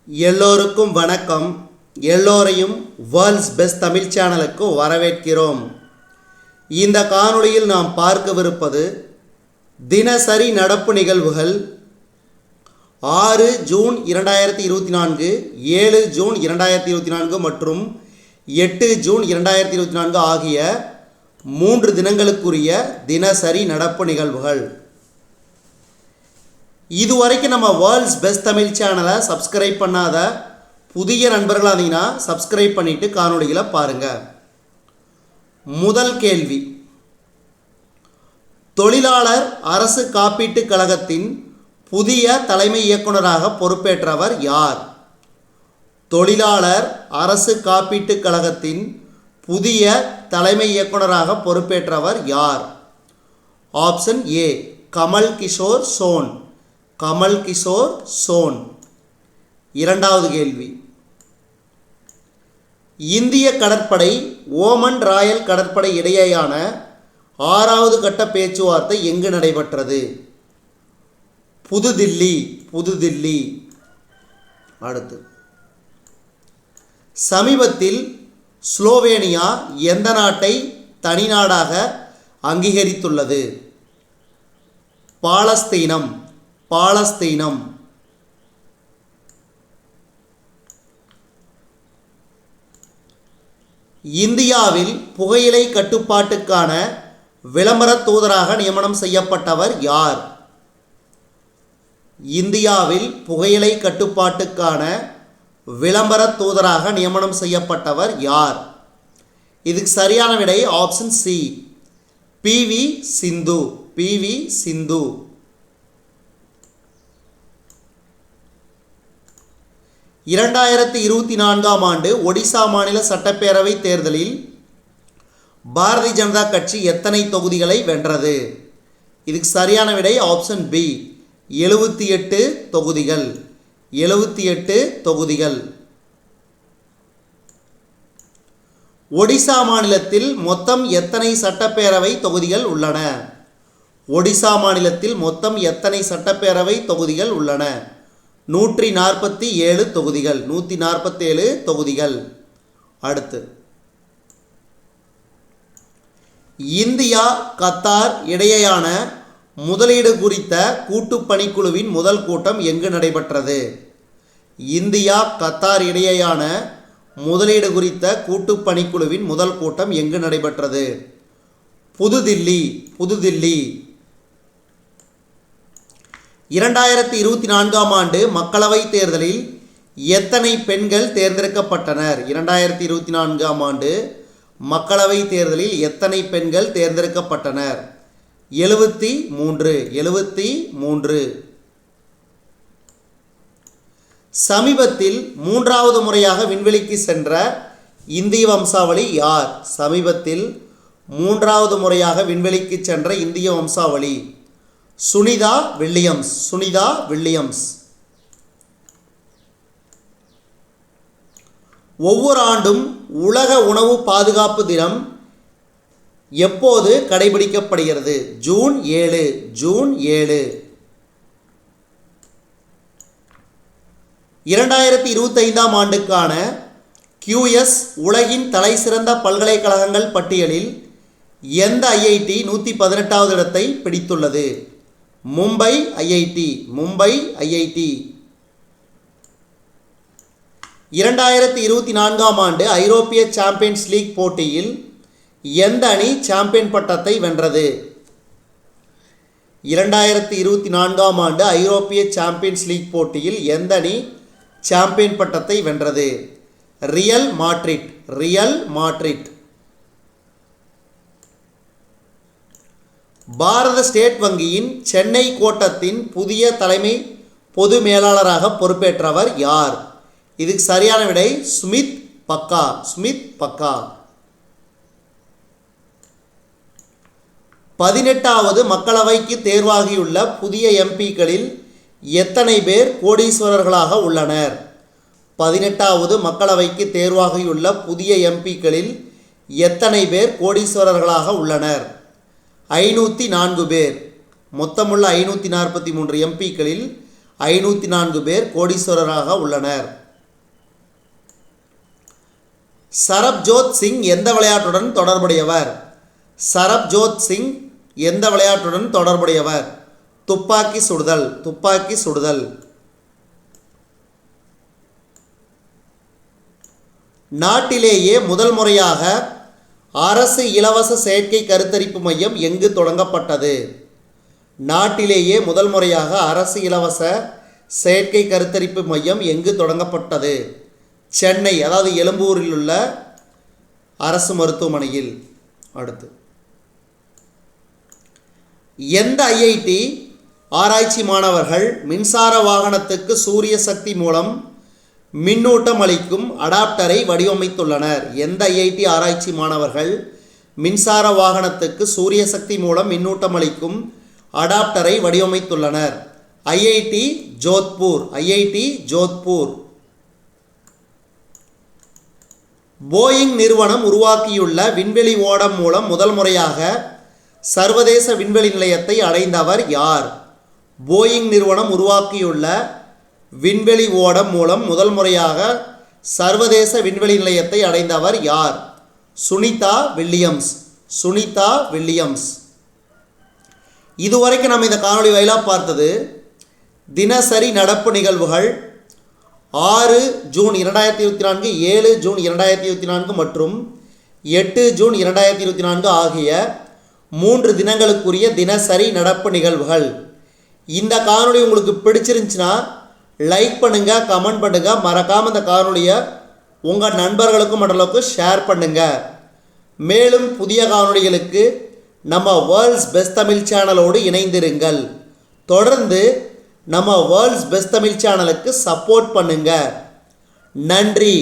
எல்லோருக்கும் வணக்கம். எல்லோரையும் வேர்ல்ட்ஸ் பெஸ்ட் தமிழ் சேனலுக்கு வரவேற்கிறோம். இந்த காணொளியில் நாம் பார்க்கவிருப்பது தினசரி நடப்பு நிகழ்வுகள் 6 ஜூன் 2024, 7 ஜூன் 2024 மற்றும் 8 ஜூன் 2024 ஆகிய 3 தினங்களுக்குரிய தினசரி நடப்பு நிகழ்வுகள். இதுவரைக்கும் நம்ம வேர்ல்ட்ஸ் பெஸ்ட் தமிழ் சேனலை சப்ஸ்கிரைப் பண்ணாத புதிய நண்பர்களாக இருந்தீங்கன்னா சப்ஸ்கிரைப் பண்ணிவிட்டு காணொளிகளை பாருங்கள். முதல் கேள்வி, தொழிலாளர் அரசு காப்பீட்டுக் கழகத்தின் புதிய தலைமை இயக்குநராக பொறுப்பேற்றவர் யார்? தொழிலாளர் அரசு காப்பீட்டுக் கழகத்தின் புதிய தலைமை இயக்குநராக பொறுப்பேற்றவர் யார்? Option A, Kamal Kishore Sone. கமல் கிஷோர் சோன். இரண்டாவது கேள்வி, இந்திய கடற்படை ஓமன் ராயல் கடற்படை இடையேயான 6வது கட்ட பேச்சுவார்த்தை எங்கு நடைபெற்றது? புதுதில்லி. புதுதில்லி. அடுத்து, சமீபத்தில் ஸ்லோவேனியா எந்த நாட்டை தனிநாடாக அங்கீகரித்துள்ளது? பாலஸ்தீனம். பாலஸ்தீனம். இந்தியாவில் புகையிலை கட்டுப்பாட்டுக்கான விளம்பர தூதராக நியமனம் செய்யப்பட்டவர் யார்? இந்தியாவில் புகையிலை கட்டுப்பாட்டுக்கான விளம்பர தூதராக நியமனம் செய்யப்பட்டவர் யார்? இதுக்கு சரியான விடை ஆப்ஷன் சி, பி.வி. சிந்து. பி.வி. சிந்து. 2024ஆம் ஆண்டு ஒடிசா மாநில சட்டப்பேரவை தேர்தலில் பாரதிய ஜனதா கட்சி எத்தனை தொகுதிகளை வென்றது? இதுக்கு சரியான விடை ஆப்ஷன் பி, 78 தொகுதிகள். 78 தொகுதிகள். ஒடிசா மாநிலத்தில் மொத்தம் எத்தனை சட்டப்பேரவை தொகுதிகள் உள்ளன? ஒடிசா மாநிலத்தில் மொத்தம் எத்தனை சட்டப்பேரவை தொகுதிகள் உள்ளன? 147 தொகுதிகள். 147 தொகுதிகள். அடுத்து, இந்தியா கத்தார் இடையேயான முதலீடு குறித்த கூட்டு பணிக்குழுவின் முதல் கூட்டம் எங்கு நடைபெற்றது? இந்தியா கத்தார் இடையேயான முதலீடு குறித்த கூட்டு பணிக்குழுவின் முதல் கூட்டம் எங்கு நடைபெற்றது? புதுதில்லி. புதுதில்லி. 2024ஆம் ஆண்டு மக்களவைத் தேர்தலில் எத்தனை பெண்கள் தேர்ந்தெடுக்கப்பட்டனர்? 2024ஆம் ஆண்டு மக்களவைத் தேர்தலில் எத்தனை பெண்கள் தேர்ந்தெடுக்கப்பட்டனர்? 73. 73. சமீபத்தில் 3வது முறையாக விண்வெளிக்கு சென்ற இந்திய வம்சாவளி யார்? சமீபத்தில் 3வது முறையாக விண்வெளிக்கு சென்ற இந்திய வம்சாவளி சுனிதா வில்லியம்ஸ். சுனிதா வில்லியம்ஸ். ஒவ்வொரு ஆண்டும் உலக உணவு பாதுகாப்பு தினம் எப்போது கடைபிடிக்கப்படுகிறது? ஜூன் 7. ஜூன் 7. 2025ஆம் ஆண்டுக்கான QS உலகின் தலைசிறந்த பல்கலைக்கழகங்கள் பட்டியலில் எந்த ஐஐடி 118வது இடத்தை பிடித்துள்ளது? மும்பை ஐஐடி. மும்பை ஐஐடி. 2024ஆம் ஆண்டு ஐரோப்பிய சாம்பியன்ஸ் லீக் போட்டியில் எந்த அணி சாம்பியன் பட்டத்தை வென்றது? 2024ஆம் ஆண்டு ஐரோப்பிய சாம்பியன்ஸ் லீக் போட்டியில் எந்த அணி சாம்பியன் பட்டத்தை வென்றது? Real Madrid. Real Madrid. Bharat State வங்கியின் சென்னை கோட்டத்தின் புதிய தலைமை பொது மேலாளராக பொறுப்பேற்றவர் யார்? இதுக்கு சரியான விடை சுமித் பக்கா. சுமித் பக்கா. 18வது மக்களவைக்கு தேர்வாகியுள்ள புதிய எம்பிக்களில் எத்தனை பேர் கோடீஸ்வரர்களாக உள்ளனர்? 18வது மக்களவைக்கு தேர்வாகியுள்ள புதிய எம்பிக்களில் எத்தனை பேர் கோடீஸ்வரர்களாக உள்ளனர்? 504 பேர். மொத்தமுள்ள 543 எம்பிக்களில் 504 பேர் கோடீஸ்வரராக உள்ளனர். சரப்ஜோத் சிங் எந்த விளையாட்டுடன் தொடர்புடையவர்? சரப்ஜோத் சிங் எந்த விளையாட்டுடன் தொடர்புடையவர்? துப்பாக்கி சுடுதல். துப்பாக்கி சுடுதல். நாட்டிலேயே முதல் முறையாக அரசு இலவச செயற்கை கருத்தரிப்பு மையம் எங்கு தொடங்கப்பட்டது? நாட்டிலேயே முதல் முறையாக அரசு இலவச செயற்கை கருத்தரிப்பு மையம் எங்கு தொடங்கப்பட்டது? சென்னை, அதாவது எழும்பூரில் உள்ள அரசு மருத்துவமனையில். அடுத்து, எந்த ஐஐடி ஆராய்ச்சி மாணவர்கள் மின்சார வாகனத்துக்கு சூரிய சக்தி மூலம் மின்னூட்டம் அளிக்கும் அடாப்டரை வடிவமைத்துள்ளனர்? எந்த ஐஐடி ஆராய்ச்சி மாணவர்கள் மின்சார வாகனத்துக்கு சூரிய சக்தி மூலம் மின்னூட்டம் அளிக்கும் அடாப்டரை வடிவமைத்துள்ளனர்? IIT Jodhpur. IIT Jodhpur. Boeing நிறுவனம் உருவாக்கியுள்ள விண்வெளி ஓடம் மூலம் முதல் முறையாக சர்வதேச விண்வெளி நிலையத்தை அடைந்தவர் யார்? போயிங் நிறுவனம் உருவாக்கியுள்ள விண்வெளி ஓடம் மூலம் முதல் முறையாக சர்வதேச விண்வெளி நிலையத்தை அடைந்தவர் யார்? சுனிதா வில்லியம்ஸ். சுனிதா வில்லியம்ஸ். இதுவரைக்கும் நம்ம இந்த காணொளி வாயிலாக பார்த்தது தினசரி நடப்பு நிகழ்வுகள் 6 ஜூன் 2024, 7 ஜூன் 2024 மற்றும் 8 ஜூன் 2024 ஆகிய 3 தினங்களுக்குரிய தினசரி நடப்பு நிகழ்வுகள். இந்த காணொளி உங்களுக்கு பிடிச்சிருந்துச்சுன்னா லைக் பண்ணுங்கள், கமெண்ட் பண்ணுங்கள், மறக்காமல் இந்த காணொளியை உங்கள் நண்பர்களுக்கும் மற்றவர்களுக்கும் ஷேர் பண்ணுங்கள். மேலும் புதிய காணொளிகளுக்கு நம்ம வேர்ல்ட்ஸ் பெஸ்ட் தமிழ் சேனலோடு இணைந்திருங்கள். தொடர்ந்து நம்ம வேர்ல்ட்ஸ் பெஸ்ட் தமிழ் சேனலுக்கு சப்போர்ட் பண்ணுங்கள். நன்றி.